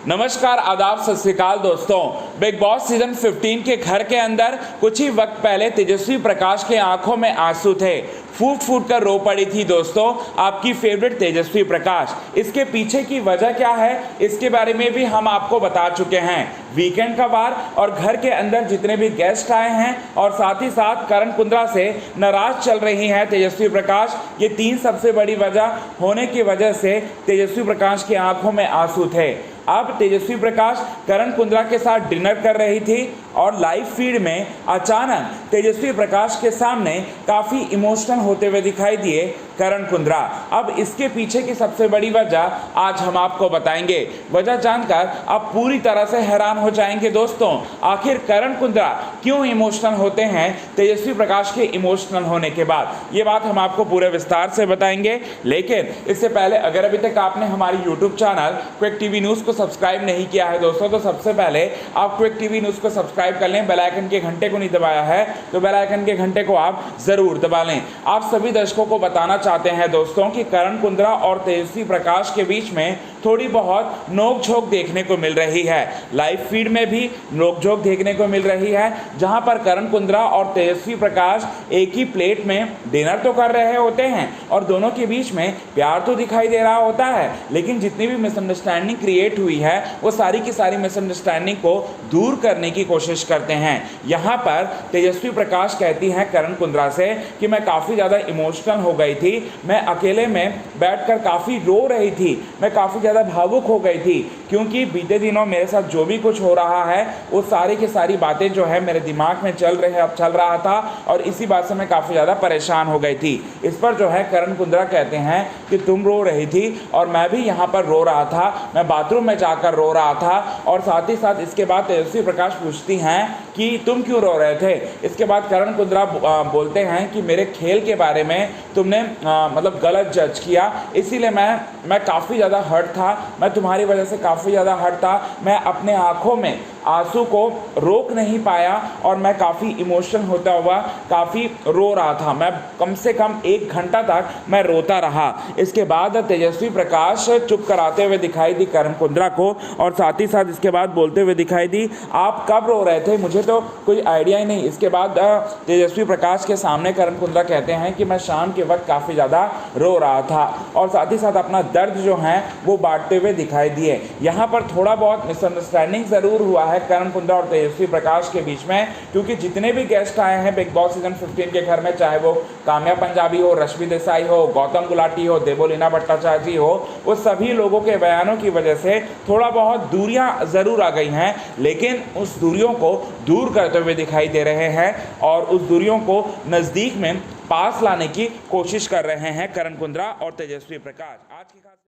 नमस्कार, आदाब, सत श्री अकाल दोस्तों। बिग बॉस सीजन 15 के घर के अंदर कुछ ही वक्त पहले तेजस्वी प्रकाश के आंखों में आंसू थे। फूट फूट कर रो पड़ी थी दोस्तों आपकी फेवरेट तेजस्वी प्रकाश। इसके पीछे की वजह क्या है, इसके बारे में भी हम आपको बता चुके हैं। वीकेंड का वार और घर के अंदर जितने भी गेस्ट आए हैं और साथ ही साथ करण कुंद्रा से नाराज चल रही हैं तेजस्वी प्रकाश, ये तीन सबसे बड़ी वजह होने की वजह से तेजस्वी प्रकाश की आंखों में आंसू थे। अब तेजस्वी प्रकाश करण कुंद्रा के साथ डिनर कर रही थी और लाइव फीड में अचानक तेजस्वी प्रकाश के सामने काफ़ी इमोशनल होते हुए दिखाई दिए करण कुंद्रा। अब इसके पीछे की सबसे बड़ी वजह आज हम आपको बताएंगे। वजह जानकर आप पूरी तरह से हैरान हो जाएंगे दोस्तों। आखिर करण कुंद्रा क्यों इमोशनल होते हैं तेजस्वी प्रकाश के इमोशनल होने के बाद, ये बात हम आपको पूरे विस्तार से बताएंगे। लेकिन इससे पहले अगर अभी तक आपने हमारी YouTube channel quick TV news को सब्सक्राइब नहीं किया है दोस्तों, तो सबसे पहले आप क्विक टीवी न्यूज़ को सब्सक्राइब कर लें। बेल आइकन के घंटे को नहीं दबाया है तो बेल आइकन के घंटे को आप ज़रूर दबा लें। आप सभी दर्शकों को बताना चाहते हैं दोस्तों कि करण कुंद्रा और तेजस्वी प्रकाश के बीच में थोड़ी बहुत नोक-झोंक देखने को मिल रही है। लाइव फीड में भी नोक-झोंक देखने को मिल रही है, जहां पर करण कुंद्रा और तेजस्वी प्रकाश एक ही प्लेट में डिनर तो कर रहे होते हैं और दोनों के बीच में प्यार तो दिखाई दे रहा होता है, लेकिन जितनी भी मिसअंडरस्टैंडिंग क्रिएट हुई है वो सारी की सारी मिसअंडरस्टैंडिंग को दूर करने की कोशिश करते हैं। यहाँ पर तेजस्वी प्रकाश कहती हैं करण कुंद्रा से कि मैं काफ़ी ज़्यादा इमोशनल हो गई थी, मैं अकेले में बैठकर काफ़ी रो रही थी, मैं काफ़ी ज़्यादा भावुक हो गई थी, क्योंकि बीते दिनों मेरे साथ जो भी कुछ हो रहा है वो सारी की सारी बातें जो है मेरे दिमाग में चल रहा था और इसी बात से मैं काफ़ी ज़्यादा परेशान हो गई थी। इस पर जो है करण कुंद्रा कहते हैं कि तुम रो रही थी और मैं भी यहाँ पर रो रहा था, मैं बाथरूम में जाकर रो रहा था। और साथ ही साथ इसके बाद तेजस्वी प्रकाश पूछती हैं कि तुम क्यों रो रहे थे। इसके बाद करण कुंद्रा बोलते हैं कि मेरे खेल के बारे में तुमने मतलब गलत जज किया, इसीलिए मैं काफ़ी ज़्यादा हर्ट था, मैं तुम्हारी वजह से काफ़ी ज़्यादा हर्ट था, मैं अपने आँखों में आंसू को रोक नहीं पाया और मैं काफ़ी इमोशनल होता हुआ काफ़ी रो रहा था। मैं कम से कम 1 घंटा तक मैं रोता रहा। इसके बाद तेजस्वी प्रकाश चुप कराते हुए दिखाई दी करण कुंद्रा को और साथ ही साथ इसके बाद बोलते हुए दिखाई दी, आप कब रो रहे थे, मुझे तो कोई आइडिया ही नहीं। इसके बाद तेजस्वी प्रकाश के सामने करण कुंद्रा कहते हैं कि मैं शाम के वक्त काफ़ी ज़्यादा रो रहा था और साथ ही साथ अपना दर्द जो है वो बांटते हुए दिखाई दिए। यहाँ पर थोड़ा बहुत मिसअंडरस्टैंडिंग ज़रूर हुआ है करण कुंद्रा और तेजस्वी प्रकाश के बीच में, क्योंकि जितने भी गेस्ट आए हैं बिग बॉस सीजन 15 के घर में, चाहे वो काम्या पंजाबी हो, रश्मि देसाई हो, गौतम गुलाटी हो, देवोलीना भट्टाचार्य जी हो, वो सभी लोगों के बयानों की वजह से थोड़ा बहुत दूरियां ज़रूर आ गई हैं, लेकिन उस दूरियों को दूर करते हुए दिखाई दे रहे हैं और उस दूरियों को नज़दीक में पास लाने की कोशिश कर रहे हैं करण कुंद्रा और तेजस्वी प्रकाश। आज की